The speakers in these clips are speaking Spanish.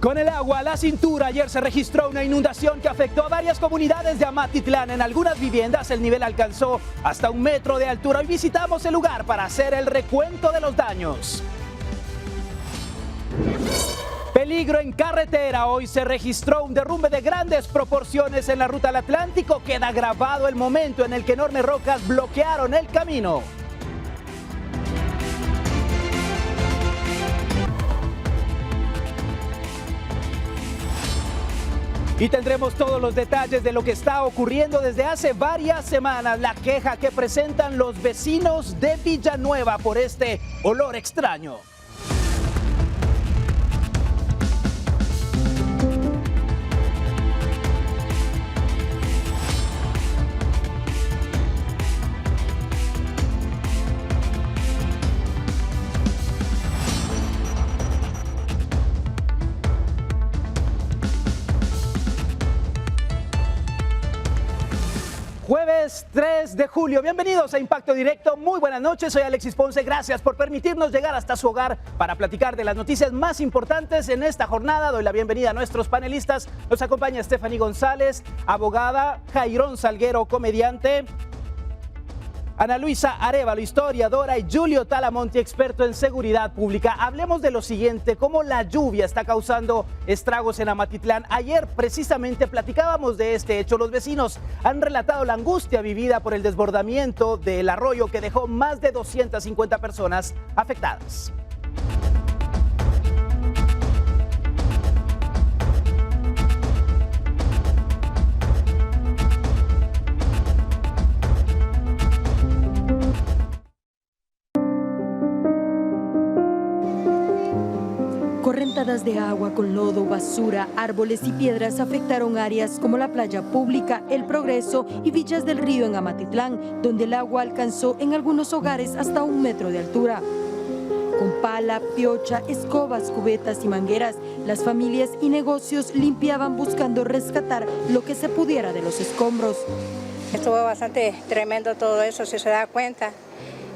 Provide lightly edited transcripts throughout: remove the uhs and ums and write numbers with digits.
Con el agua a la cintura, ayer se registró una inundación que afectó a varias comunidades de Amatitlán. En algunas viviendas el nivel alcanzó hasta 1 metro de altura. Hoy visitamos el lugar para hacer el recuento de los daños. Peligro en carretera. Hoy se registró un derrumbe de grandes proporciones en la ruta al Atlántico. Queda grabado el momento en el que enormes rocas bloquearon el camino. Y tendremos todos los detalles de lo que está ocurriendo desde hace varias semanas. La queja que presentan los vecinos de Villanueva por este olor extraño. Jueves 3 de julio, bienvenidos a Impacto Directo, muy buenas noches, soy Alexis Ponce, gracias por permitirnos llegar hasta su hogar para platicar de las noticias más importantes en esta jornada. Doy la bienvenida a nuestros panelistas, nos acompaña Stephanie González, abogada, Jairón Salguero, comediante, Ana Luisa Arévalo, historiadora, y Julio Talamonti, experto en seguridad pública. Hablemos de lo siguiente, cómo la lluvia está causando estragos en Amatitlán. Ayer precisamente platicábamos de este hecho. Los vecinos han relatado la angustia vivida por el desbordamiento del arroyo que dejó más de 250 personas afectadas. Correntadas de agua con lodo, basura, árboles y piedras afectaron áreas como la playa pública, El Progreso y Villas del Río en Amatitlán, donde el agua alcanzó en algunos hogares hasta 1 metro de altura. Con pala, piocha, escobas, cubetas y mangueras, las familias y negocios limpiaban buscando rescatar lo que se pudiera de los escombros. Estuvo bastante tremendo todo eso, si se da cuenta.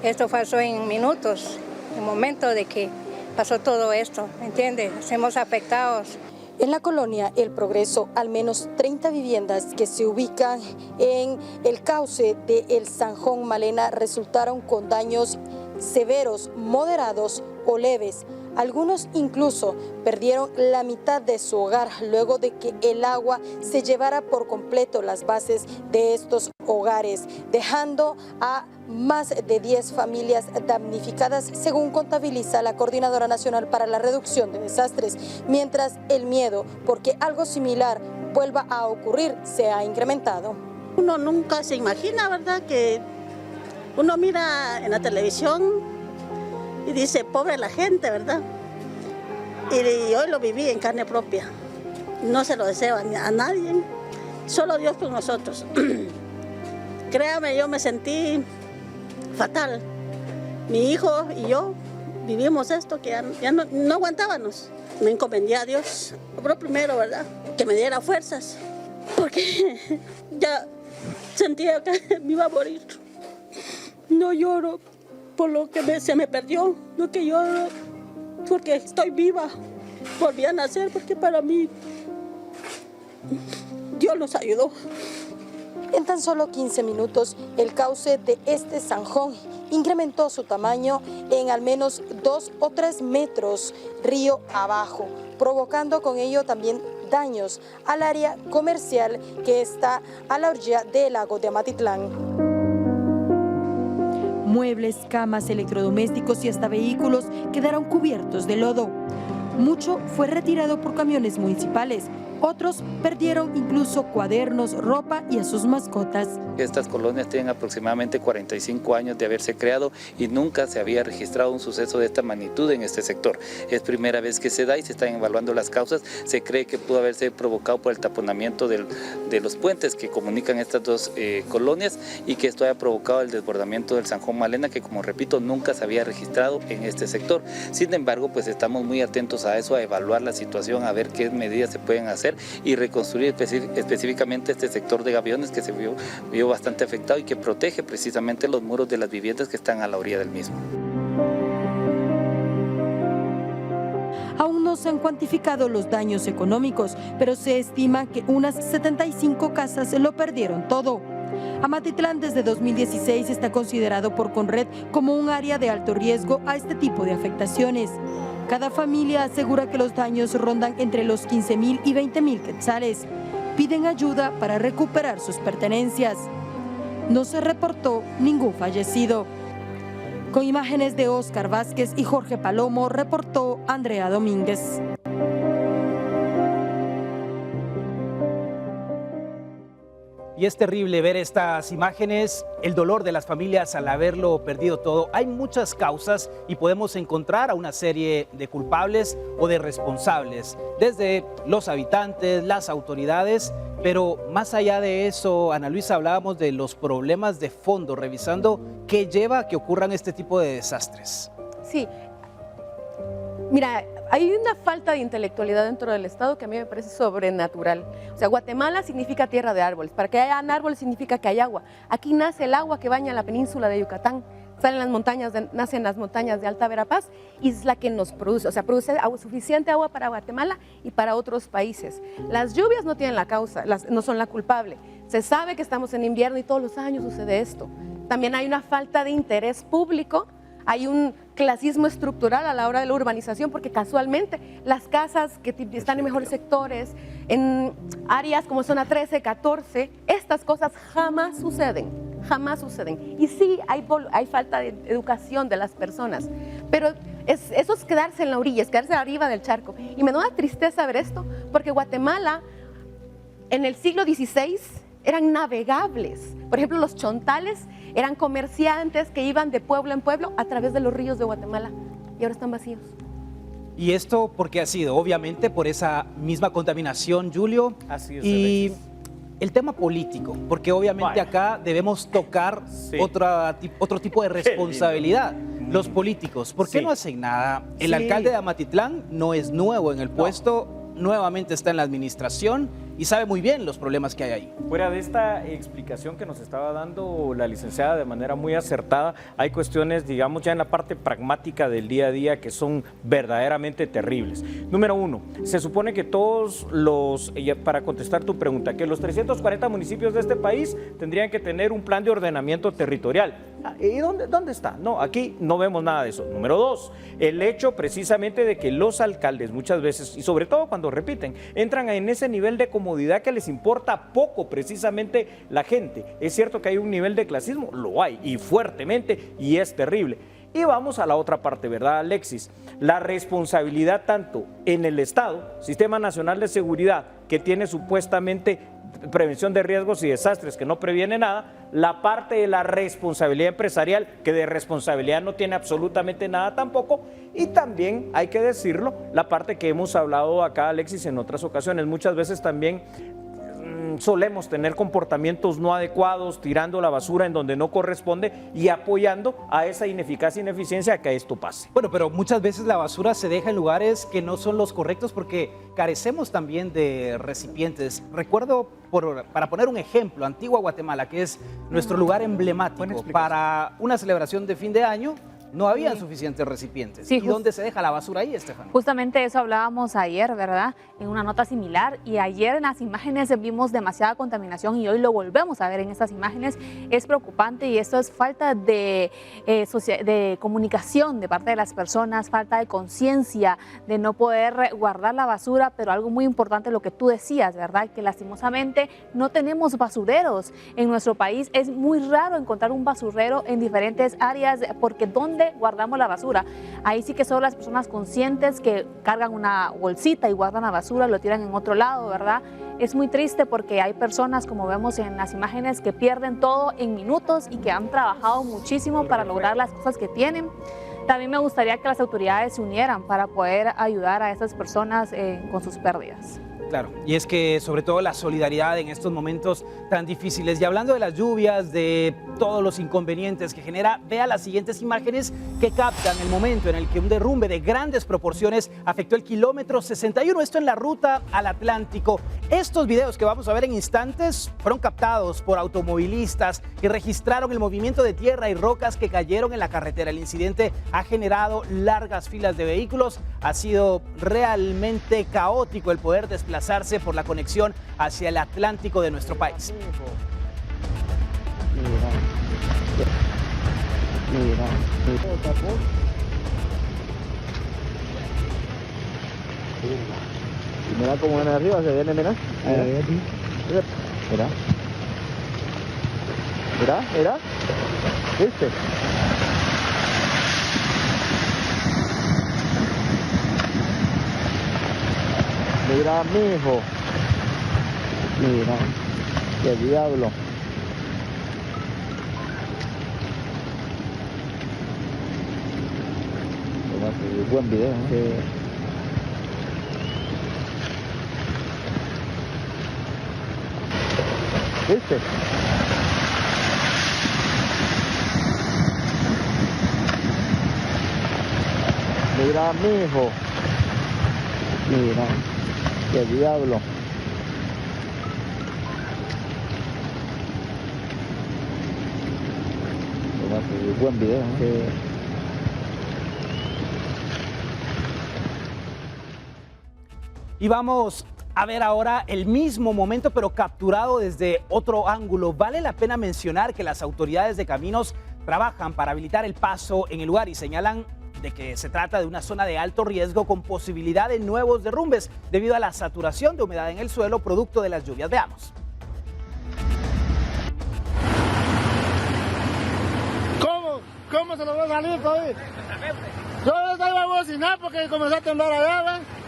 Esto pasó en minutos, en el momento de que pasó todo esto, ¿me entiendes? Somos afectados. En la colonia El Progreso, al menos 30 viviendas que se ubican en el cauce de El Sanjón Malena resultaron con daños severos, moderados o leves. Algunos incluso perdieron la mitad de su hogar luego de que el agua se llevara por completo las bases de estos hogares, dejando a más de 10 familias damnificadas, según contabiliza la Coordinadora Nacional para la Reducción de Desastres, mientras el miedo porque algo similar vuelva a ocurrir se ha incrementado. Uno nunca se imagina, ¿verdad?, que uno mira en la televisión y dice, pobre la gente, ¿verdad? Y hoy lo viví en carne propia. No se lo deseo a nadie, solo Dios con nosotros. Créame, yo me sentí fatal. Mi hijo y yo vivimos esto que ya no aguantábamos. Me encomendé a Dios. Pero primero, ¿verdad?, que me diera fuerzas, porque ya sentía que me iba a morir. No lloro por lo que se me perdió, lo que lloro porque estoy viva, volví a nacer, porque para mí Dios nos ayudó. En tan solo 15 minutos, el cauce de este zanjón incrementó su tamaño en al menos 2 o 3 metros río abajo, provocando con ello también daños al área comercial que está a la orilla del lago de Amatitlán. Muebles, camas, electrodomésticos y hasta vehículos quedaron cubiertos de lodo. Mucho fue retirado por camiones municipales. Otros perdieron incluso cuadernos, ropa y a sus mascotas. Estas colonias tienen aproximadamente 45 años de haberse creado y nunca se había registrado un suceso de esta magnitud en este sector. Es primera vez que se da y se están evaluando las causas. Se cree que pudo haberse provocado por el taponamiento de los puentes que comunican estas dos colonias y que esto haya provocado el desbordamiento del Sanjón Malena, que, como repito, nunca se había registrado en este sector. Sin embargo, pues estamos muy atentos a eso, a evaluar la situación, a ver qué medidas se pueden hacer y reconstruir específicamente este sector de Gaviones, que se vio bastante afectado y que protege precisamente los muros de las viviendas que están a la orilla del mismo. Aún no se han cuantificado los daños económicos, pero se estima que unas 75 casas lo perdieron todo. Amatitlán desde 2016 está considerado por Conred como un área de alto riesgo a este tipo de afectaciones. Cada familia asegura que los daños rondan entre los 15,000 y 20,000 quetzales. Piden ayuda para recuperar sus pertenencias. No se reportó ningún fallecido. Con imágenes de Óscar Vázquez y Jorge Palomo, reportó Andrea Domínguez. Y es terrible ver estas imágenes, el dolor de las familias al haberlo perdido todo. Hay muchas causas y podemos encontrar a una serie de culpables o de responsables, desde los habitantes, las autoridades, pero más allá de eso, Ana Luisa, hablábamos de los problemas de fondo, revisando qué lleva a que ocurran este tipo de desastres. Sí, mira, hay una falta de intelectualidad dentro del Estado que a mí me parece sobrenatural. O sea, Guatemala significa tierra de árboles. Para que haya árboles significa que hay agua. Aquí nace el agua que baña la península de Yucatán. Salen las montañas, nacen las montañas de Alta Verapaz y es la que nos produce, o sea, produce suficiente agua para Guatemala y para otros países. Las lluvias no tienen la causa, no son la culpable. Se sabe que estamos en invierno y todos los años sucede esto. También hay una falta de interés público. Hay un clasismo estructural a la hora de la urbanización porque casualmente las casas que están en mejores sectores, en áreas como zona 13, 14, estas cosas jamás suceden, jamás suceden. Y sí, hay falta de educación de las personas, pero eso es quedarse en la orilla, es quedarse arriba del charco. Y me da una tristeza ver esto porque Guatemala en el siglo XVI eran navegables. Por ejemplo, los chontales eran comerciantes que iban de pueblo en pueblo a través de los ríos de Guatemala y ahora están vacíos. ¿Y esto por qué ha sido? Obviamente por esa misma contaminación, Julio. Así es, y Alexis. el tema político, porque obviamente acá debemos tocar otro tipo de responsabilidad. Los políticos, ¿por qué no hacen nada? El alcalde de Amatitlán no es nuevo en el puesto, nuevamente está en la administración y sabe muy bien los problemas que hay ahí. Fuera de esta explicación que nos estaba dando la licenciada de manera muy acertada, hay cuestiones, digamos, ya en la parte pragmática del día a día que son verdaderamente terribles. Número uno, se supone que todos los, para contestar tu pregunta, que los 340 municipios de este país tendrían que tener un plan de ordenamiento territorial. ¿Y dónde está? No, aquí no vemos nada de eso. Número dos, el hecho precisamente de que los alcaldes muchas veces, y sobre todo cuando repiten, entran en ese nivel de comodidad que les importa poco precisamente la gente. Es cierto que hay un nivel de clasismo, lo hay, y fuertemente, y es terrible. Y vamos a la otra parte, ¿verdad, Alexis? La responsabilidad tanto en el Estado, Sistema Nacional de Seguridad, que tiene supuestamente prevención de riesgos y desastres, que no previene nada, la parte de la responsabilidad empresarial, que de responsabilidad no tiene absolutamente nada tampoco, y también, hay que decirlo, la parte que hemos hablado acá, Alexis, en otras ocasiones, muchas veces también solemos tener comportamientos no adecuados, tirando la basura en donde no corresponde y apoyando a esa ineficacia e ineficiencia a que esto pase. Bueno, pero muchas veces la basura se deja en lugares que no son los correctos porque carecemos también de recipientes. Recuerdo, para poner un ejemplo, Antigua Guatemala, que es nuestro lugar emblemático para una celebración de fin de año. No había suficientes recipientes. Sí, ¿Y dónde se deja la basura ahí, Estefano? Justamente eso hablábamos ayer, ¿verdad? En una nota similar. Y ayer en las imágenes vimos demasiada contaminación y hoy lo volvemos a ver en estas imágenes. Es preocupante y esto es falta de comunicación de parte de las personas, falta de conciencia de no poder guardar la basura, pero algo muy importante lo que tú decías, ¿verdad? Que lastimosamente no tenemos basureros en nuestro país. Es muy raro encontrar un basurero en diferentes áreas porque ¿dónde guardamos la basura? Ahí sí que son las personas conscientes que cargan una bolsita y guardan la basura, lo tiran en otro lado, ¿verdad? Es muy triste porque hay personas, como vemos en las imágenes, que pierden todo en minutos y que han trabajado muchísimo para lograr las cosas que tienen. También me gustaría que las autoridades se unieran para poder ayudar a esas personas con sus pérdidas. Claro, y es que sobre todo la solidaridad en estos momentos tan difíciles. Y hablando de las lluvias, de todos los inconvenientes que genera, vea las siguientes imágenes que captan el momento en el que un derrumbe de grandes proporciones afectó el kilómetro 61, esto en la ruta al Atlántico. Estos videos que vamos a ver en instantes fueron captados por automovilistas que registraron el movimiento de tierra y rocas que cayeron en la carretera. El incidente ha generado largas filas de vehículos, ha sido realmente caótico el poder desplazarse por la conexión hacia el Atlántico de nuestro país. Mira cómo viene arriba, se viene, mira. Mira. Mira. ¿Viste? Mira, mijo. Mira. Qué diablo. Buen video, ¿no? Sí. ¿Viste? Mira, mijo. Mira. Qué diablo. Buen video, ¿no? Sí. Y vamos a ver ahora el mismo momento, pero capturado desde otro ángulo. Vale la pena mencionar que las autoridades de caminos trabajan para habilitar el paso en el lugar y señalan de que se trata de una zona de alto riesgo con posibilidad de nuevos derrumbes debido a la saturación de humedad en el suelo producto de las lluvias. Veamos. ¿Cómo se lo va a salir todavía? Yo estaba a bocinar porque comenzó a temblar allá, ¿ven?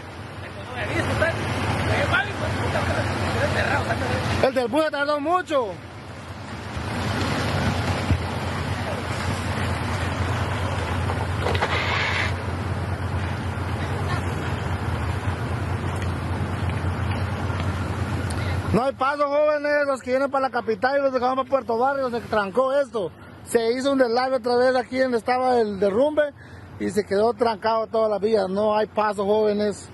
El del bus tardó mucho. No hay paso, jóvenes, los que vienen para la capital y los que van para Puerto Barrio, se trancó esto. Se hizo un deslave otra vez aquí donde estaba el derrumbe y se quedó trancado toda la vía. No hay paso, jóvenes.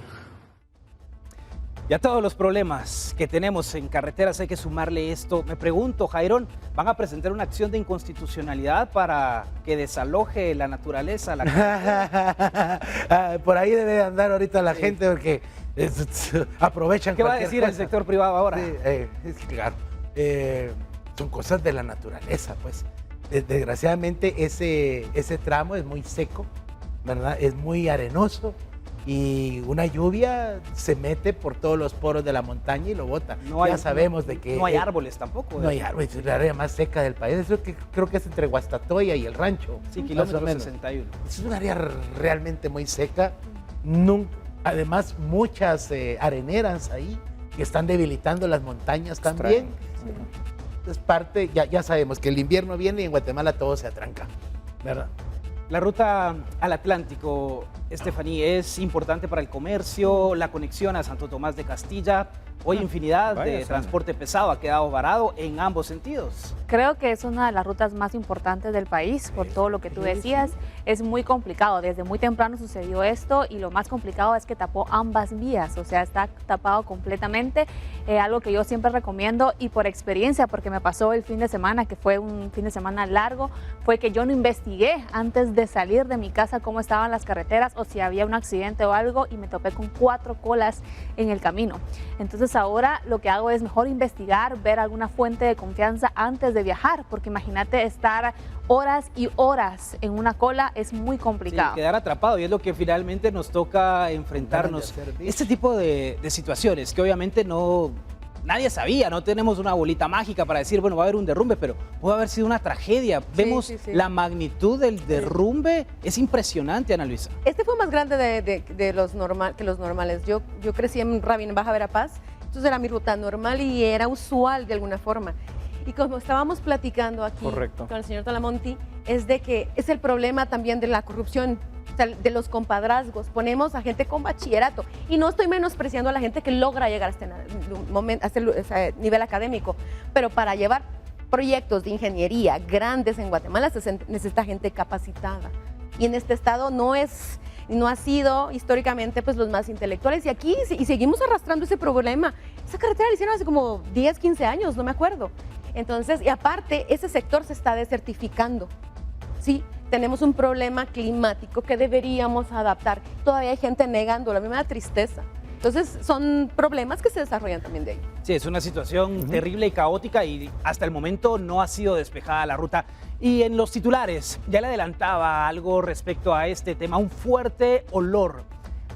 Y a todos los problemas que tenemos en carreteras hay que sumarle esto. Me pregunto, Jairón, ¿van a presentar una acción de inconstitucionalidad para que desaloje la naturaleza? Por ahí debe andar ahorita la gente porque aprovechan. ¿Qué va a decir el sector privado ahora? Sí, claro, son cosas de la naturaleza, pues. Desgraciadamente ese tramo es muy seco, ¿verdad? Es muy arenoso y una lluvia se mete por todos los poros de la montaña y lo bota. Ya sabemos de que... No hay árboles tampoco. No hay árboles, es la área más seca del país. Eso que creo que es entre Guastatoya y el rancho. Sí, kilómetro 61. Es un área realmente muy seca. Además, muchas areneras ahí que están debilitando las montañas también. Sí. Es parte, ya sabemos que el invierno viene y en Guatemala todo se atranca, ¿verdad? La ruta al Atlántico, Estefaní, es importante para el comercio, la conexión a Santo Tomás de Castilla. Hoy infinidad de transporte pesado ha quedado varado en ambos sentidos. Creo que es una de las rutas más importantes del país, por todo lo que tú decías. Es muy complicado, desde muy temprano sucedió esto y lo más complicado es que tapó ambas vías, o sea, está tapado completamente, algo que yo siempre recomiendo y por experiencia, porque me pasó el fin de semana, que fue un fin de semana largo, fue que yo no investigué antes de salir de mi casa cómo estaban las carreteras o si había un accidente o algo y me topé con 4 colas en el camino. Entonces ahora lo que hago es mejor investigar, ver alguna fuente de confianza antes de viajar, porque imagínate estar horas y horas en una cola es muy complicado. Sí, quedar atrapado y es lo que finalmente nos toca enfrentarnos. Este tipo de situaciones que obviamente nadie sabía, no tenemos una bolita mágica para decir, bueno, va a haber un derrumbe, pero puede haber sido una tragedia. Vemos la magnitud del derrumbe, es impresionante, Ana Luisa. Este fue más grande que los normales. Yo crecí en Rabín, Baja Verapaz, entonces era mi ruta normal y era usual de alguna forma. Y como estábamos platicando aquí con el señor Talamonti, es de que es el problema también de la corrupción. sea, de los compadrazgos, ponemos a gente con bachillerato. Y no estoy menospreciando a la gente que logra llegar a este nivel académico, pero para llevar proyectos de ingeniería grandes en Guatemala se necesita gente capacitada. Y en este estado no ha sido históricamente pues los más intelectuales, y aquí y seguimos arrastrando ese problema. Esa carretera la hicieron hace como 10, 15 años, no me acuerdo. Entonces, y aparte, ese sector se está desertificando. Sí, tenemos un problema climático que deberíamos adaptar. Todavía hay gente negándolo, a mí me da tristeza. Entonces, son problemas que se desarrollan también de ahí. Sí, es una situación terrible y caótica y hasta el momento no ha sido despejada la ruta. Y en los titulares, ya le adelantaba algo respecto a este tema, un fuerte olor,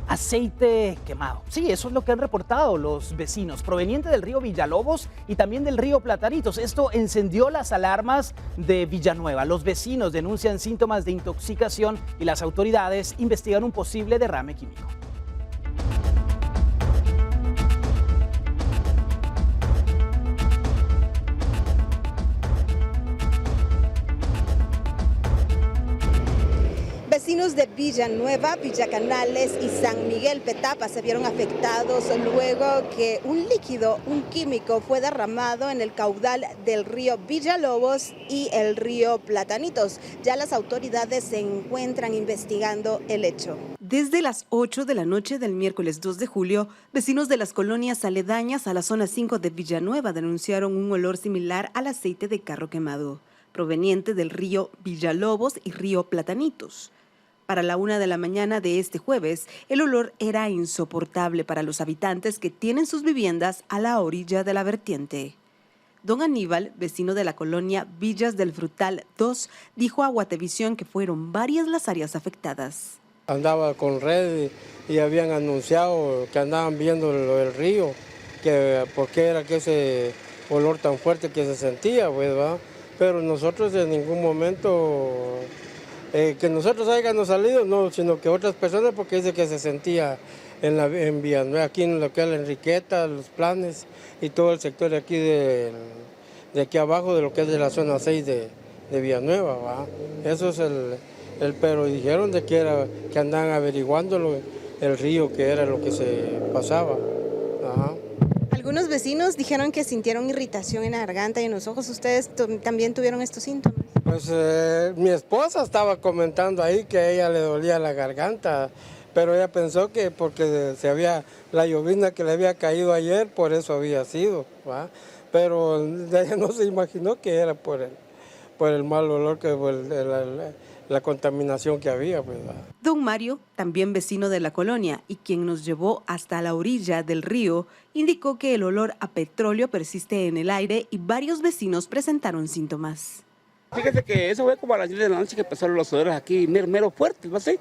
aceite quemado. Sí, eso es lo que han reportado los vecinos, proveniente del río Villalobos y también del río Platanitos. Esto encendió las alarmas de Villanueva. Los vecinos denuncian síntomas de intoxicación y las autoridades investigan un posible derrame químico. Vecinos de Villanueva, Villacanales y San Miguel Petapa se vieron afectados luego que un líquido, un químico, fue derramado en el caudal del río Villalobos y el río Platanitos. Ya las autoridades se encuentran investigando el hecho. Desde las 8 de la noche del miércoles 2 de julio, vecinos de las colonias aledañas a la zona 5 de Villanueva denunciaron un olor similar al aceite de carro quemado, proveniente del río Villalobos y río Platanitos. Para la 1 de la mañana de este jueves, el olor era insoportable para los habitantes que tienen sus viviendas a la orilla de la vertiente. Don Aníbal, vecino de la colonia Villas del Frutal 2, dijo a Guatevisión que fueron varias las áreas afectadas. Andaba con red y habían anunciado que andaban viendo lo del río, que por qué era que ese olor tan fuerte que se sentía, ¿verdad? Pero nosotros en ningún momento... que nosotros hayamos salido, no, sino que otras personas, porque dice que se sentía en Villanueva, aquí en lo que es la Enriqueta, Los Planes y todo el sector de aquí, de aquí abajo, de lo que es de la zona 6 de Villanueva, ¿va? Eso es pero dijeron de que andaban averiguando el río, que era lo que se pasaba. Ajá. Algunos vecinos dijeron que sintieron irritación en la garganta y en los ojos. ¿Ustedes también tuvieron estos síntomas? Pues mi esposa estaba comentando ahí que a ella le dolía la garganta, pero ella pensó que porque la llovizna que le había caído ayer, por eso había sido, ¿va? Pero ella no se imaginó que era por el mal olor, la contaminación que había, pues, ¿va? Don Mario, también vecino de la colonia y quien nos llevó hasta la orilla del río, indicó que el olor a petróleo persiste en el aire y varios vecinos presentaron síntomas. Fíjese que eso fue como a las 10 de la noche que empezaron los olores aquí mero fuertes, ¿no sé?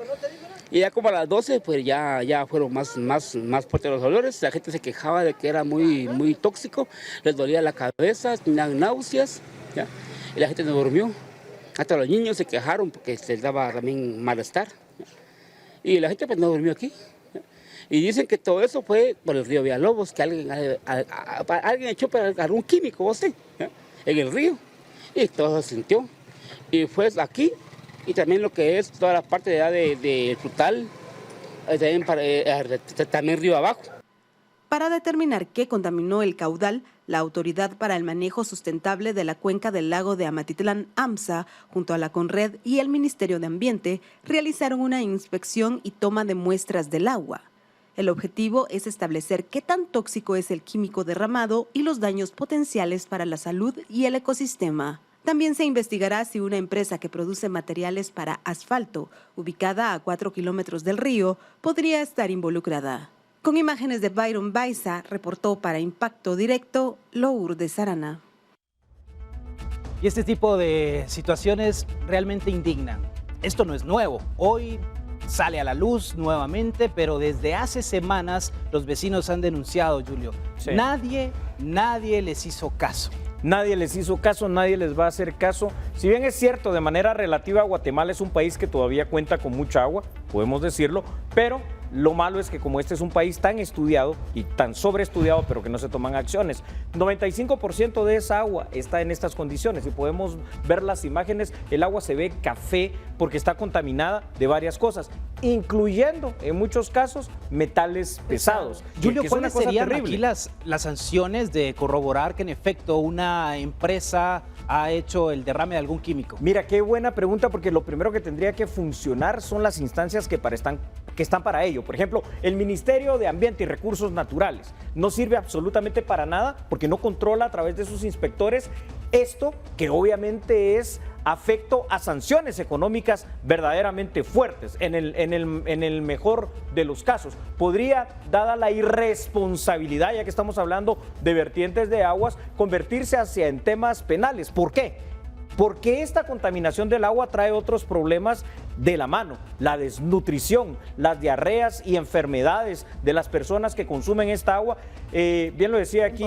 Y ya como a las 12 pues ya fueron más fuertes los olores. La gente se quejaba de que era muy tóxico, les dolía la cabeza, tenían náuseas, ¿ya? Y la gente no durmió. Hasta los niños se quejaron porque les daba también malestar, ¿ya? Y la gente pues no durmió aquí, ¿ya? Y dicen que todo eso fue por el río Villalobos, que alguien echó algún químico, ¿no sé? ¿Ya? En el río. Y todo se sintió. Y fue aquí, y también lo que es toda la parte de Frutal, también río abajo. Para determinar qué contaminó el caudal, la Autoridad para el Manejo Sustentable de la Cuenca del Lago de Amatitlán, AMSA, junto a la CONRED y el Ministerio de Ambiente, realizaron una inspección y toma de muestras del agua. El objetivo es establecer qué tan tóxico es el químico derramado y los daños potenciales para la salud y el ecosistema. También se investigará si una empresa que produce materiales para asfalto, ubicada a 4 kilómetros del río, podría estar involucrada. Con imágenes de Byron Baiza, reportó para Impacto Directo, Lourdes Arana. Y este tipo de situaciones realmente indignan. Esto no es nuevo. Hoy sale a la luz nuevamente, pero desde hace semanas los vecinos han denunciado, Julio. Sí. Nadie les hizo caso. Nadie les hizo caso, nadie les va a hacer caso. Si bien es cierto, de manera relativa, Guatemala es un país que todavía cuenta con mucha agua, podemos decirlo, pero Lo malo es que como este es un país tan estudiado y tan sobreestudiado, pero que no se toman acciones, 95% de esa agua está en estas condiciones y podemos ver las imágenes, el agua se ve café porque está contaminada de varias cosas, incluyendo en muchos casos metales pesados. Julio, que es una ¿cuáles cosa serían terrible. aquí las sanciones de corroborar que en efecto una empresa ha hecho el derrame de algún químico? Mira, qué buena pregunta, porque lo primero que tendría que funcionar son las instancias que están para ello. Por ejemplo, el Ministerio de Ambiente y Recursos Naturales no sirve absolutamente para nada porque no controla a través de sus inspectores esto, que obviamente es afecto a sanciones económicas verdaderamente fuertes, en el mejor de los casos. Podría, dada la irresponsabilidad, ya que estamos hablando de vertientes de aguas, convertirse en temas penales. ¿Por qué? Porque esta contaminación del agua trae otros problemas de la mano, la desnutrición, las diarreas y enfermedades de las personas que consumen esta agua. Bien lo decía aquí,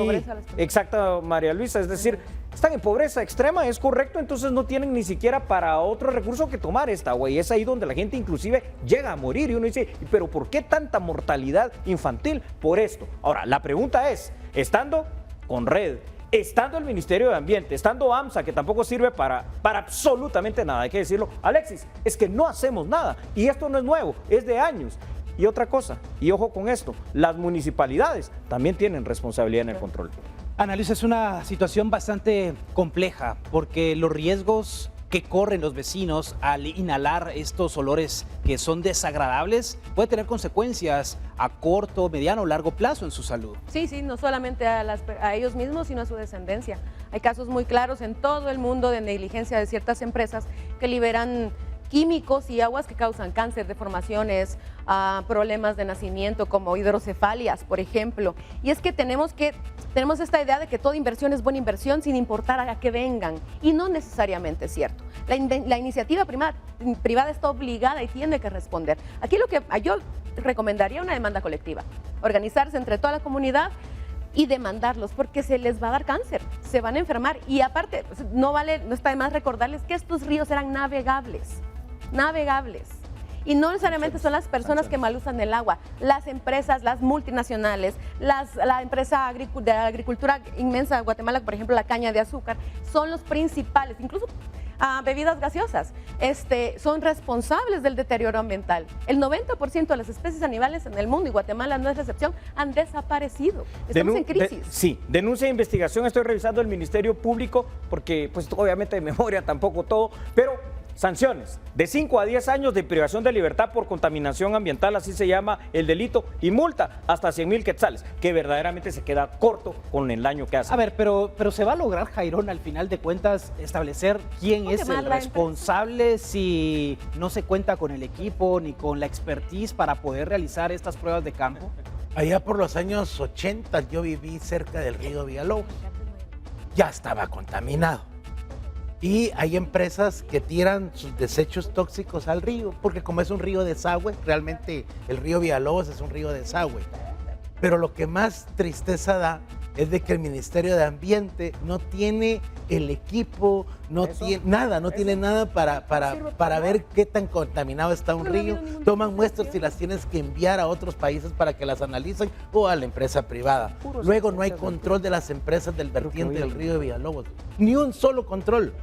exacta María Luisa, es decir, están en pobreza extrema, es correcto, entonces no tienen ni siquiera para otro recurso que tomar esta agua, y es ahí donde la gente inclusive llega a morir y uno dice, pero ¿por qué tanta mortalidad infantil por esto? Ahora, la pregunta es, estando con Red, estando el Ministerio de Ambiente, estando AMSA, que tampoco sirve para absolutamente nada, hay que decirlo, Alexis, es que no hacemos nada, y esto no es nuevo, es de años. Y otra cosa, y ojo con esto, las municipalidades también tienen responsabilidad en el control. Ana Luisa, es una situación bastante compleja porque los riesgos que corren los vecinos al inhalar estos olores que son desagradables puede tener consecuencias a corto, mediano o largo plazo en su salud. Sí, no solamente a ellos mismos, sino a su descendencia. Hay casos muy claros en todo el mundo de negligencia de ciertas empresas que liberan químicos y aguas que causan cáncer, deformaciones, problemas de nacimiento como hidrocefalias, por ejemplo. Y es que tenemos esta idea de que toda inversión es buena inversión sin importar a qué vengan, y no necesariamente es cierto. La iniciativa privada está obligada y tiene que responder. Aquí lo que yo recomendaría una demanda colectiva, organizarse entre toda la comunidad y demandarlos, porque se les va a dar cáncer, se van a enfermar, y aparte no está de más recordarles que estos ríos eran navegables, y no necesariamente son las personas que mal usan el agua, las empresas, las multinacionales, la empresa de agricultura inmensa de Guatemala, por ejemplo la caña de azúcar, son los principales, incluso bebidas gaseosas, son responsables del deterioro ambiental. El 90% de las especies animales en el mundo, y Guatemala no es la excepción, han desaparecido. Estamos en crisis. Sí, denuncia de investigación, estoy revisando el Ministerio Público, porque pues obviamente de memoria tampoco todo, pero sanciones de 5 a 10 años de privación de libertad por contaminación ambiental, así se llama el delito, y multa hasta 100,000 quetzales, que verdaderamente se queda corto con el daño que hace. A ver, pero se va a lograr, Jairón, al final de cuentas, establecer quién es el responsable si no se cuenta con el equipo ni con la expertise para poder realizar estas pruebas de campo. Allá por los años 80 yo viví cerca del río Villalobos. Ya estaba contaminado. Y hay empresas que tiran sus desechos tóxicos al río, porque como es un río de desagüe, realmente el río Villalobos es un río de desagüe. Pero lo que más tristeza da es de que el Ministerio de Ambiente no tiene el equipo, no tiene nada para ver qué tan contaminado está un río. Toman muestras y las tienes que enviar a otros países para que las analicen, o a la empresa privada. Luego no hay control de las empresas del vertiente del río de Villalobos, ni un solo control.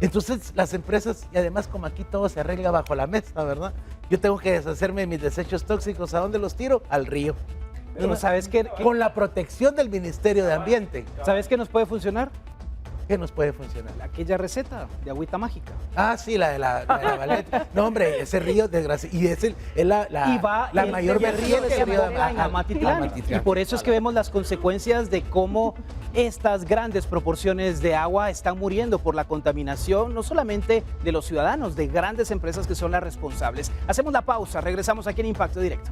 Entonces las empresas, y además como aquí todo se arregla bajo la mesa, ¿verdad? Yo tengo que deshacerme de mis desechos tóxicos, ¿a dónde los tiro? Al río. Pero ¿sabes qué? Con la protección del Ministerio de Ambiente. ¿Sabes qué nos puede funcionar? ¿Qué nos puede funcionar? Aquella receta de agüita mágica. Ah, sí, la de la Valette. No, hombre, ese río, desgraciado, y es la mayor vertiente del río de Amatitlán. Y por eso es que vemos las consecuencias de cómo estas grandes proporciones de agua están muriendo por la contaminación, no solamente de los ciudadanos, de grandes empresas que son las responsables. Hacemos la pausa, regresamos aquí en Impacto Directo.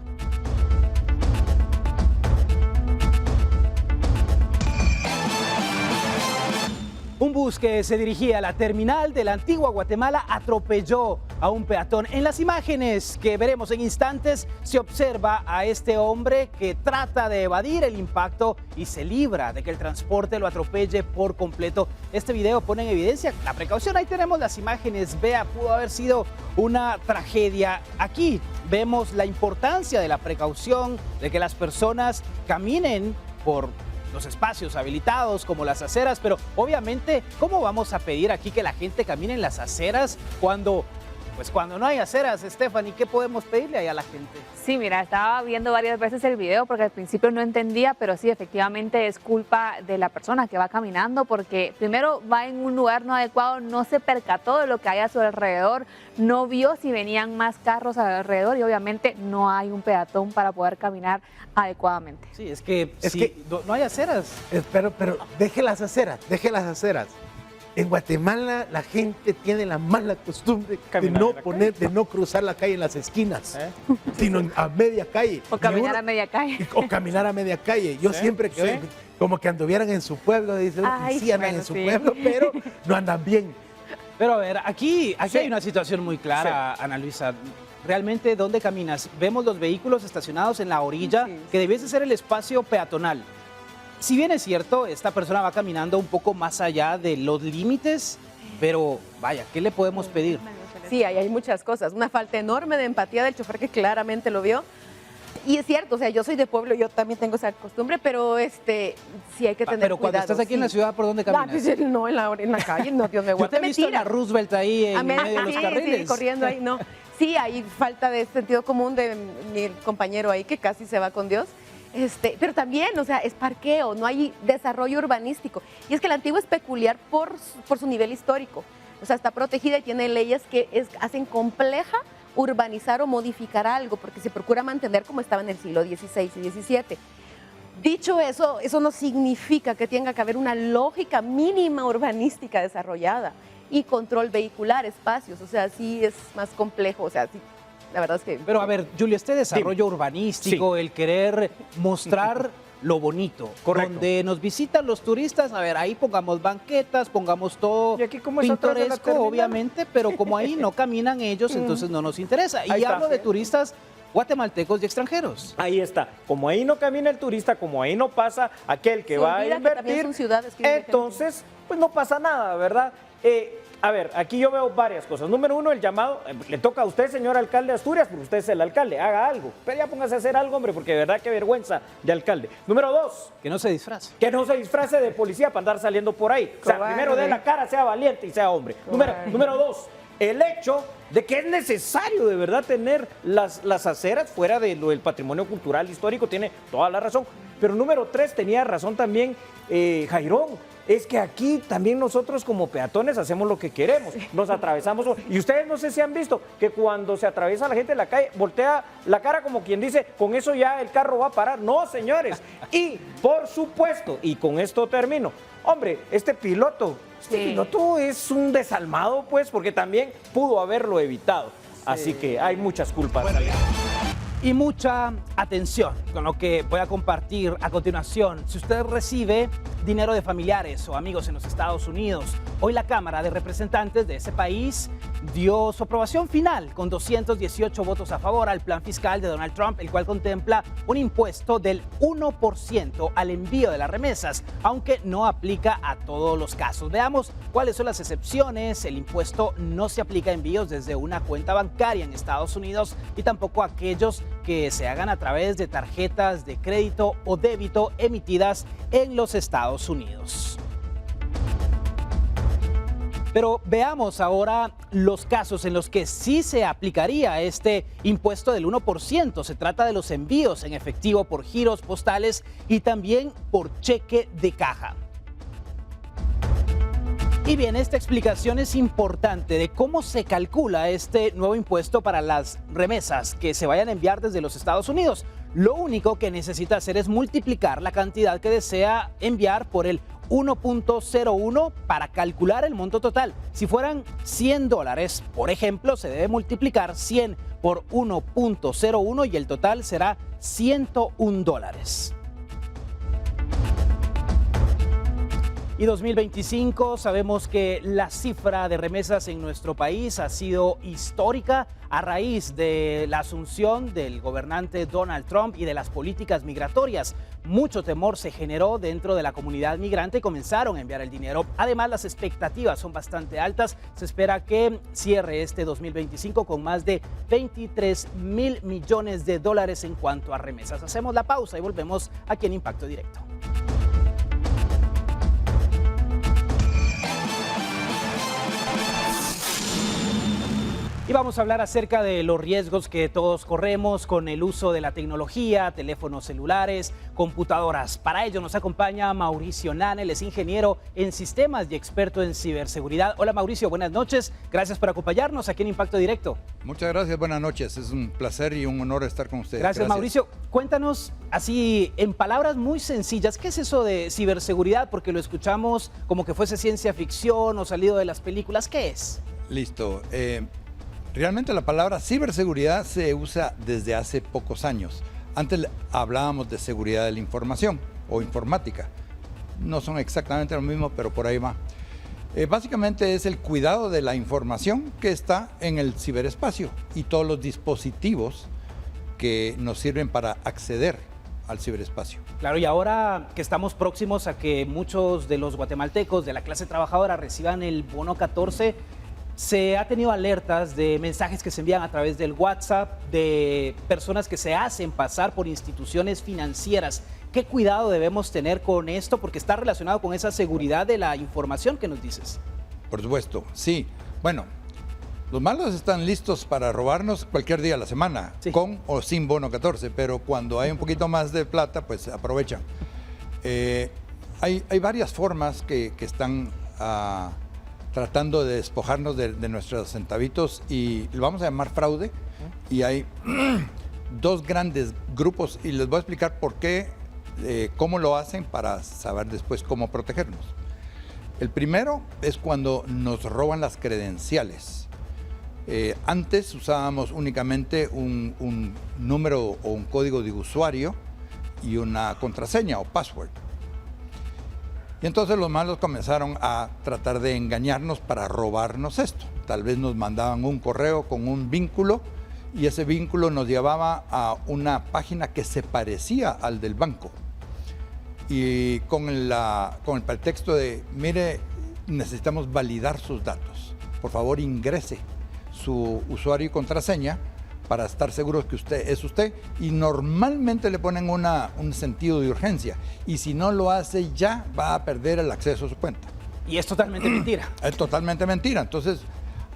Un bus que se dirigía a la terminal de la antigua Guatemala atropelló a un peatón. En las imágenes que veremos en instantes se observa a este hombre que trata de evadir el impacto y se libra de que el transporte lo atropelle por completo. Este video pone en evidencia la precaución. Ahí tenemos las imágenes. Vea, pudo haber sido una tragedia. Aquí vemos la importancia de la precaución, de que las personas caminen por los espacios habilitados como las aceras, pero obviamente, ¿cómo vamos a pedir aquí que la gente camine en las aceras cuando no hay aceras, Stephanie? ¿Qué podemos pedirle ahí a la gente? Sí, mira, estaba viendo varias veces el video porque al principio no entendía, pero sí, efectivamente es culpa de la persona que va caminando porque primero va en un lugar no adecuado, no se percató de lo que hay a su alrededor, no vio si venían más carros alrededor y obviamente no hay un peatón para poder caminar adecuadamente. Sí, es que no hay aceras. Pero deje las aceras. En Guatemala la gente tiene la mala costumbre de no cruzar la calle en las esquinas, sino a media calle. O caminar a media calle. O caminar a media calle. Yo siempre que como que anduvieran en su pueblo, dicen, sí andan en su pueblo, pero no andan bien. Pero a ver, aquí hay una situación muy clara, Ana Luisa. Realmente, ¿dónde caminas? Vemos los vehículos estacionados en la orilla, que debiese ser el espacio peatonal. Si bien es cierto, esta persona va caminando un poco más allá de los límites, pero vaya, ¿qué le podemos pedir? Sí, hay muchas cosas. Una falta enorme de empatía del chofer que claramente lo vio. Y es cierto, o sea, yo soy de pueblo, yo también tengo esa costumbre, pero sí hay que tener pero cuando cuidado, estás aquí en la ciudad, ¿por dónde caminas? No, en la calle, no, Dios me guarde. Yo te he visto en la Roosevelt ahí en medio de los carriles. Sí, corriendo ahí, no. Sí, hay falta de sentido común de mi compañero ahí que casi se va con Dios. Pero también, o sea, es parqueo, no hay desarrollo urbanístico. Y es que la Antigua es peculiar por su nivel histórico. O sea, está protegida y tiene leyes que hacen compleja urbanizar o modificar algo, porque se procura mantener como estaba en el siglo XVI y XVII. Dicho eso, eso no significa que tenga que haber una lógica mínima urbanística desarrollada y control vehicular, espacios, o sea, sí es más complejo, o sea, sí. La verdad es que... Pero a ver, Julio, este desarrollo urbanístico, el querer mostrar lo bonito, donde nos visitan los turistas, a ver, ahí pongamos banquetas, pongamos todo pintoresco, obviamente, pero como ahí no caminan ellos, entonces no nos interesa. Y hablo de turistas guatemaltecos y extranjeros. Ahí está. Como ahí no camina el turista, como ahí no pasa aquel que va a invertir, entonces, pues no pasa nada, ¿verdad? A ver, aquí yo veo varias cosas. Número uno, el llamado, le toca a usted, señor alcalde de Asturias, porque usted es el alcalde, haga algo. Pero ya póngase a hacer algo, hombre, porque de verdad qué vergüenza de alcalde. Número dos, que no se disfrace. Que no se disfrace de policía para andar saliendo por ahí. O sea, primero dé la cara, sea valiente y sea hombre. Número dos, el hecho de que es necesario de verdad tener las aceras fuera de lo del patrimonio cultural histórico, tiene toda la razón. Pero número tres, tenía razón también Jairón. Es que aquí también nosotros como peatones hacemos lo que queremos, nos atravesamos. Y ustedes no sé si han visto que cuando se atraviesa la gente en la calle, voltea la cara como quien dice, con eso ya el carro va a parar. No, señores. Y por supuesto, y con esto termino, hombre, este piloto es un desalmado, pues, porque también pudo haberlo evitado. Así que hay muchas culpas. Y mucha atención con lo que voy a compartir a continuación. Si usted recibe dinero de familiares o amigos en los Estados Unidos, hoy la Cámara de Representantes de ese país dio su aprobación final con 218 votos a favor al plan fiscal de Donald Trump, el cual contempla un impuesto del 1% al envío de las remesas, aunque no aplica a todos los casos. Veamos cuáles son las excepciones. El impuesto no se aplica a envíos desde una cuenta bancaria en Estados Unidos y tampoco a aquellos que se hagan a través de tarjetas de crédito o débito emitidas en los Estados Unidos. Pero veamos ahora los casos en los que sí se aplicaría este impuesto del 1%. Se trata de los envíos en efectivo por giros postales y también por cheque de caja. Y bien, esta explicación es importante de cómo se calcula este nuevo impuesto para las remesas que se vayan a enviar desde los Estados Unidos. Lo único que necesita hacer es multiplicar la cantidad que desea enviar por el 1.01 para calcular el monto total. Si fueran $100, por ejemplo, se debe multiplicar 100 por 1.01 y el total será $101. Y 2025, sabemos que la cifra de remesas en nuestro país ha sido histórica a raíz de la asunción del gobernante Donald Trump y de las políticas migratorias. Mucho temor se generó dentro de la comunidad migrante y comenzaron a enviar el dinero. Además, las expectativas son bastante altas. Se espera que cierre este 2025 con más de 23.000 millones de dólares en cuanto a remesas. Hacemos la pausa y volvemos aquí en Impacto Directo. Y vamos a hablar acerca de los riesgos que todos corremos con el uso de la tecnología, teléfonos celulares, computadoras. Para ello nos acompaña Mauricio Nanel, es ingeniero en sistemas y experto en ciberseguridad. Hola Mauricio, buenas noches. Gracias por acompañarnos aquí en Impacto Directo. Muchas gracias, buenas noches. Es un placer y un honor estar con ustedes. Gracias Mauricio. Cuéntanos así en palabras muy sencillas, ¿qué es eso de ciberseguridad? Porque lo escuchamos como que fuese ciencia ficción o salido de las películas. ¿Qué es? Listo. Realmente la palabra ciberseguridad se usa desde hace pocos años. Antes hablábamos de seguridad de la información o informática. No son exactamente lo mismo, pero por ahí va. Básicamente es el cuidado de la información que está en el ciberespacio y todos los dispositivos que nos sirven para acceder al ciberespacio. Claro, y ahora que estamos próximos a que muchos de los guatemaltecos de la clase trabajadora reciban el bono 14, se ha tenido alertas de mensajes que se envían a través del WhatsApp, de personas que se hacen pasar por instituciones financieras. ¿Qué cuidado debemos tener con esto? Porque está relacionado con esa seguridad de la información que nos dices. Por supuesto, sí. Bueno, los malos están listos para robarnos cualquier día de la semana, sí, con o sin bono 14, pero cuando hay un poquito más de plata, pues aprovechan. Hay varias formas que están tratando de despojarnos de nuestros centavitos y lo vamos a llamar fraude. Y hay dos grandes grupos y les voy a explicar por qué, cómo lo hacen para saber después cómo protegernos. El primero es cuando nos roban las credenciales. Antes usábamos únicamente un número o un código de usuario y una contraseña o password. Y entonces los malos comenzaron a tratar de engañarnos para robarnos esto. Tal vez nos mandaban un correo con un vínculo y ese vínculo nos llevaba a una página que se parecía al del banco. Y con el pretexto de, mire, necesitamos validar sus datos. Por favor, ingrese su usuario y contraseña para estar seguros que usted es usted, y normalmente le ponen un sentido de urgencia, y si no lo hace ya va a perder el acceso a su cuenta. Y es totalmente mentira. Es totalmente mentira. Entonces,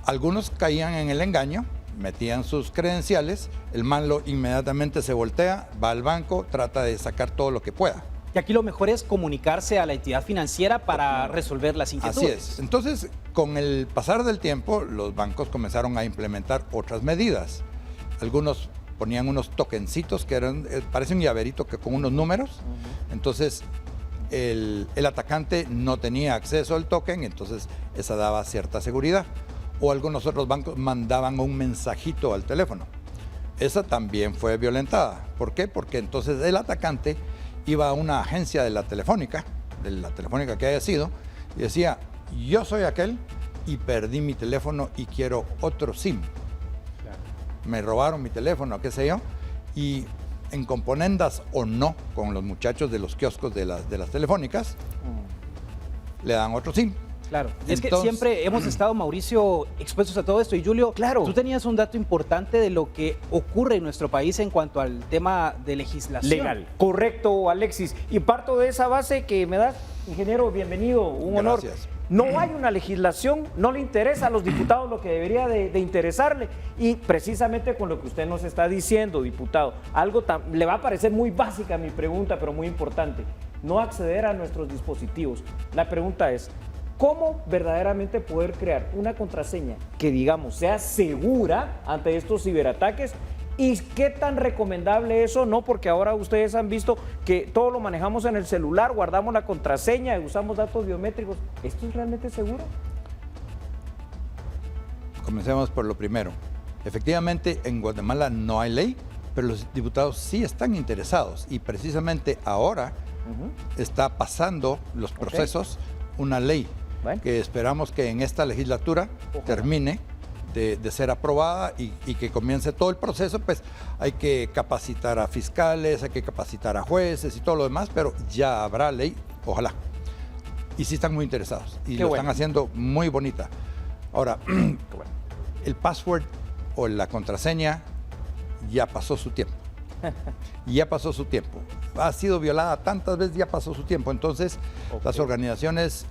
algunos caían en el engaño, metían sus credenciales, el malo inmediatamente se voltea, va al banco, trata de sacar todo lo que pueda. Y aquí lo mejor es comunicarse a la entidad financiera para resolver las inquietudes. Así es. Entonces, con el pasar del tiempo, los bancos comenzaron a implementar otras medidas. Algunos ponían unos tokencitos que eran, parece un llaverito que con unos números. Entonces, el atacante no tenía acceso al token, entonces esa daba cierta seguridad. O algunos otros bancos mandaban un mensajito al teléfono. Esa también fue violentada. ¿Por qué? Porque entonces el atacante iba a una agencia de la telefónica que haya sido, y decía, yo soy aquel y perdí mi teléfono y quiero otro SIM. Me robaron mi teléfono, qué sé yo, y en componendas o no con los muchachos de los kioscos de las telefónicas, le dan otro SIM. Claro, es que siempre hemos estado, Mauricio, expuestos a todo esto. Y Julio, claro, tú tenías un dato importante de lo que ocurre en nuestro país en cuanto al tema de legislación. Legal. Correcto, Alexis. Y parto de esa base que me das, ingeniero, bienvenido, un honor. Gracias. No hay una legislación, no le interesa a los diputados lo que debería de interesarle. Y precisamente con lo que usted nos está diciendo, diputado, le va a parecer muy básica mi pregunta, pero muy importante. No acceder a nuestros dispositivos. La pregunta es, ¿cómo verdaderamente poder crear una contraseña que, digamos, sea segura ante estos ciberataques? ¿Y qué tan recomendable eso? No, porque ahora ustedes han visto que todo lo manejamos en el celular, guardamos la contraseña, usamos datos biométricos. ¿Esto es realmente seguro? Comencemos por lo primero. Efectivamente, en Guatemala no hay ley, pero los diputados sí están interesados y precisamente ahora está pasando los procesos una ley que esperamos que en esta legislatura termine de ser aprobada y que comience todo el proceso. Pues hay que capacitar a fiscales, hay que capacitar a jueces y todo lo demás, pero ya habrá ley, ojalá. Y sí están muy interesados y lo están haciendo muy bonita. Ahora, el password o la contraseña ya pasó su tiempo. Ya pasó su tiempo. Ha sido violada tantas veces, ya pasó su tiempo. Entonces, las organizaciones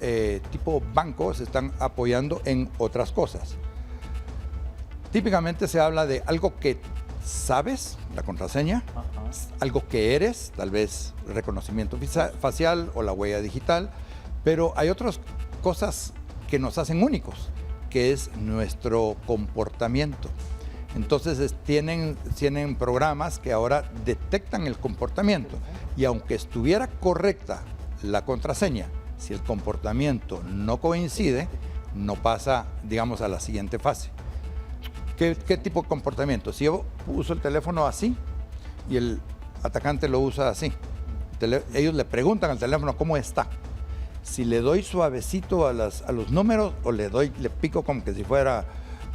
tipo bancos se están apoyando en otras cosas. Típicamente se habla de algo que sabes, la contraseña, algo que eres, tal vez reconocimiento facial o la huella digital, pero hay otras cosas que nos hacen únicos, que es nuestro comportamiento. Entonces tienen programas que ahora detectan el comportamiento y aunque estuviera correcta la contraseña, si el comportamiento no coincide, no pasa, digamos, a la siguiente fase. ¿Qué tipo de comportamiento? Si yo uso el teléfono así y el atacante lo usa así, ellos le preguntan al teléfono cómo está. Si le doy suavecito a los números o le pico como que si fuera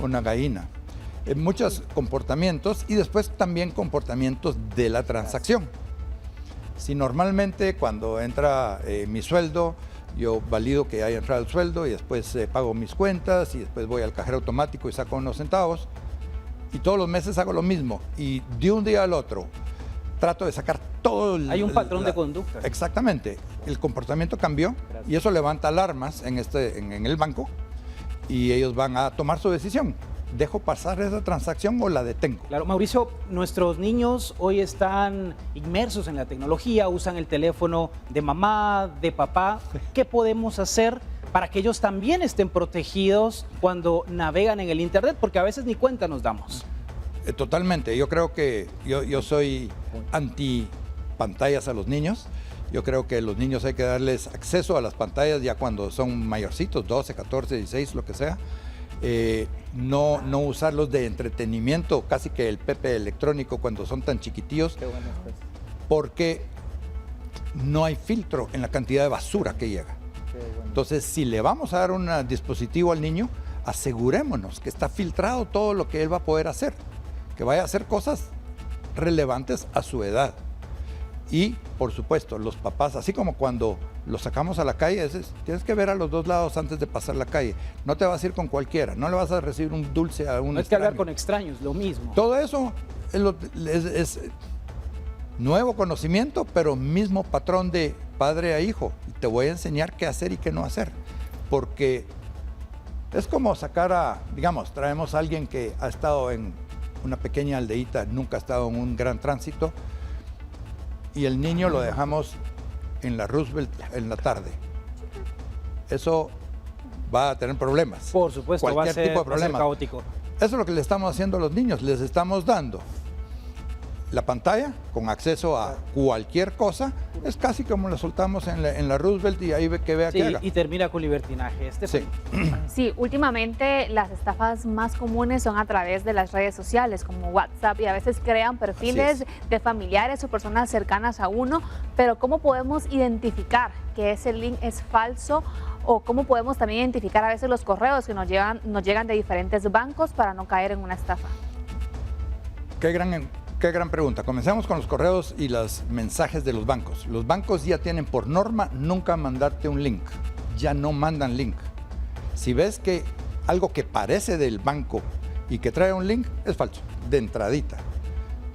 una gallina. Muchos comportamientos y después también comportamientos de la transacción. Si normalmente cuando entra mi sueldo, yo valido que haya entrado el sueldo y después pago mis cuentas y después voy al cajero automático y saco unos centavos y todos los meses hago lo mismo y de un día al otro trato de sacar todo Hay un patrón de conducta. Exactamente. El comportamiento cambió y eso levanta alarmas en el banco y ellos van a tomar su decisión. ¿Dejo pasar esa transacción o la detengo? Claro, Mauricio, nuestros niños hoy están inmersos en la tecnología, usan el teléfono de mamá, de papá. ¿Qué podemos hacer para que ellos también estén protegidos cuando navegan en el Internet? Porque a veces ni cuenta nos damos. Totalmente. Yo creo que yo soy anti pantallas a los niños. Yo creo que los niños hay que darles acceso a las pantallas ya cuando son mayorcitos, 12, 14, 16, lo que sea. No usarlos de entretenimiento, casi que el pepe electrónico cuando son tan chiquitillos, porque no hay filtro en la cantidad de basura que llega. Entonces, si le vamos a dar un dispositivo al niño, asegurémonos que está filtrado todo lo que él va a poder hacer, que vaya a hacer cosas relevantes a su edad. Y, por supuesto, los papás, así como cuando los sacamos a la calle, tienes que ver a los dos lados antes de pasar la calle. No te vas a ir con cualquiera, no le vas a recibir un dulce a un extraño. No es que hablar con extraños, lo mismo. Todo eso es nuevo conocimiento, pero mismo patrón de padre a hijo. Y te voy a enseñar qué hacer y qué no hacer. Porque es como sacar digamos, traemos a alguien que ha estado en una pequeña aldeíta, nunca ha estado en un gran tránsito, y el niño lo dejamos en la Roosevelt en la tarde. Eso va a tener problemas. Por supuesto, cualquier tipo de problema. Caótico. Eso es lo que le estamos haciendo a los niños. Les estamos dando la pantalla con acceso a cualquier cosa. Es casi como la soltamos en la Roosevelt y ahí que vea que haga. Y termina con libertinaje. Sí. Sí, últimamente las estafas más comunes son a través de las redes sociales como WhatsApp y a veces crean perfiles de familiares o personas cercanas a uno, pero ¿cómo podemos identificar que ese link es falso? ¿O cómo podemos también identificar a veces los correos que nos llegan de diferentes bancos para no caer en una estafa? Qué gran pregunta. Comencemos con los correos y los mensajes de los bancos. Los bancos ya tienen por norma nunca mandarte un link. Ya no mandan link. Si ves que algo que parece del banco y que trae un link, es falso, de entradita.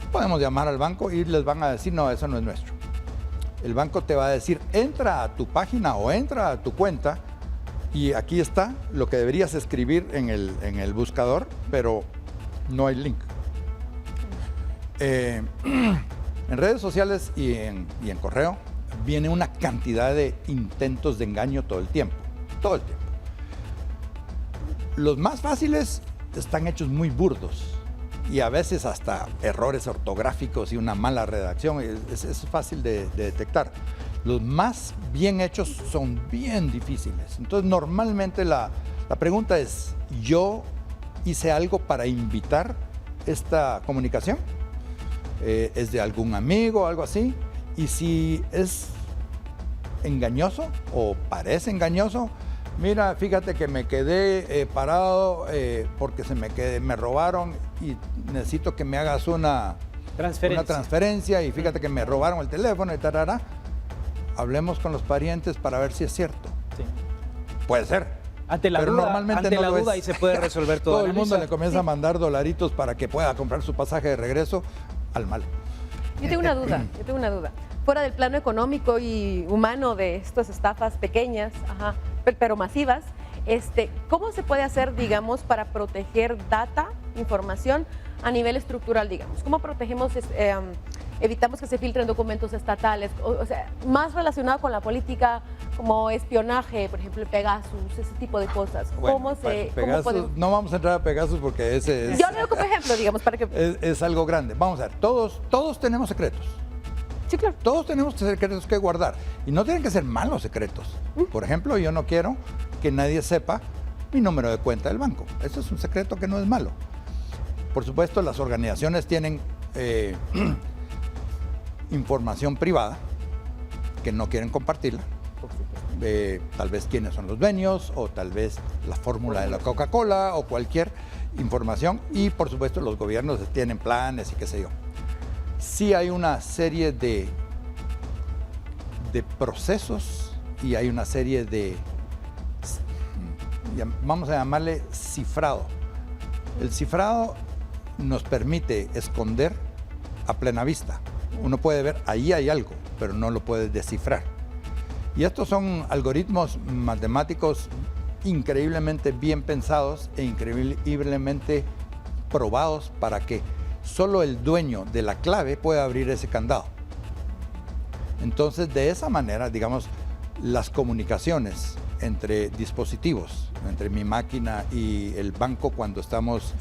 Podemos llamar al banco y les van a decir, no, eso no es nuestro. El banco te va a decir, entra a tu página o entra a tu cuenta y aquí está lo que deberías escribir en el buscador, pero no hay link. En redes sociales y en correo viene una cantidad de intentos de engaño todo el tiempo. Los más fáciles están hechos muy burdos y a veces hasta errores ortográficos y una mala redacción. Es fácil de detectar. Los más bien hechos son bien difíciles. Entonces, normalmente la pregunta es, ¿yo hice algo para invitar esta comunicación? ¿Es de algún amigo o algo así? Y si es engañoso o parece engañoso. Mira, fíjate que me quedé parado porque me robaron y necesito que me hagas una transferencia y fíjate que me robaron el teléfono y tarara. Hablemos con los parientes para ver si es cierto. Sí. Puede ser. Ante la pero duda, normalmente ante no la lo duda es. y se puede resolver todo. Todo el mundo le comienza a mandar dolaritos para que pueda comprar su pasaje de regreso al mal. Yo tengo una duda. Fuera del plano económico y humano de estas estafas pequeñas, pero masivas, ¿cómo se puede hacer, digamos, para proteger data, información a nivel estructural, digamos? ¿Cómo protegemos, evitamos que se filtren documentos estatales? O sea, más relacionado con la política, como espionaje, por ejemplo, Pegasus, ese tipo de cosas. Bueno, Pegasus, no vamos a entrar a Pegasus porque ese es... Yo lo veo como ejemplo, digamos, para que... Es algo grande. Vamos a ver, todos tenemos secretos. Sí, claro. Todos tenemos secretos que guardar y no tienen que ser malos secretos. Por ejemplo, yo no quiero que nadie sepa mi número de cuenta del banco. Eso es un secreto que no es malo. Por supuesto, las organizaciones tienen información privada que no quieren compartirla. Tal vez quiénes son los dueños o tal vez la fórmula de la Coca-Cola o cualquier información. Y por supuesto, los gobiernos tienen planes y qué sé yo. Sí hay una serie de procesos y hay una serie de, vamos a llamarle cifrado. El cifrado nos permite esconder a plena vista. Uno puede ver, ahí hay algo, pero no lo puede descifrar. Y estos son algoritmos matemáticos increíblemente bien pensados e increíblemente probados para que solo el dueño de la clave puede abrir ese candado. Entonces, de esa manera, digamos, las comunicaciones entre dispositivos, entre mi máquina y el banco cuando estamos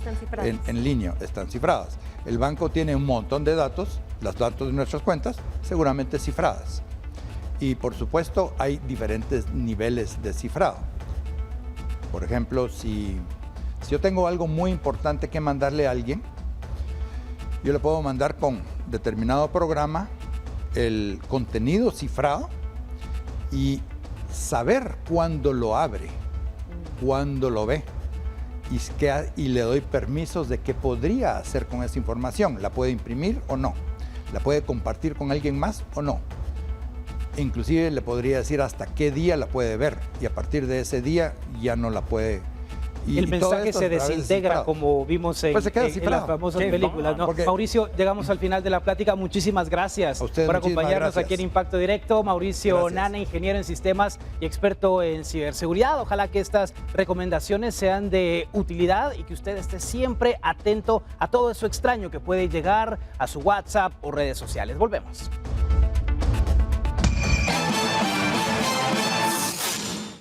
en línea, están cifradas. El banco tiene un montón de datos, los datos de nuestras cuentas, seguramente cifradas. Y por supuesto, hay diferentes niveles de cifrado. Por ejemplo, si yo tengo algo muy importante que mandarle a alguien, yo le puedo mandar con determinado programa el contenido cifrado y saber cuándo lo abre, cuándo lo ve y le doy permisos de qué podría hacer con esa información. ¿La puede imprimir o no? ¿La puede compartir con alguien más o no? Inclusive le podría decir hasta qué día la puede ver y a partir de ese día ya no la puede. Y el mensaje se desintegra, como vimos en las famosas películas, ¿no? Mauricio, llegamos al final de la plática. Muchísimas gracias por acompañarnos aquí en Impacto Directo. Mauricio Nana, ingeniero en sistemas y experto en ciberseguridad. Ojalá que estas recomendaciones sean de utilidad y que usted esté siempre atento a todo eso extraño que puede llegar a su WhatsApp o redes sociales. Volvemos.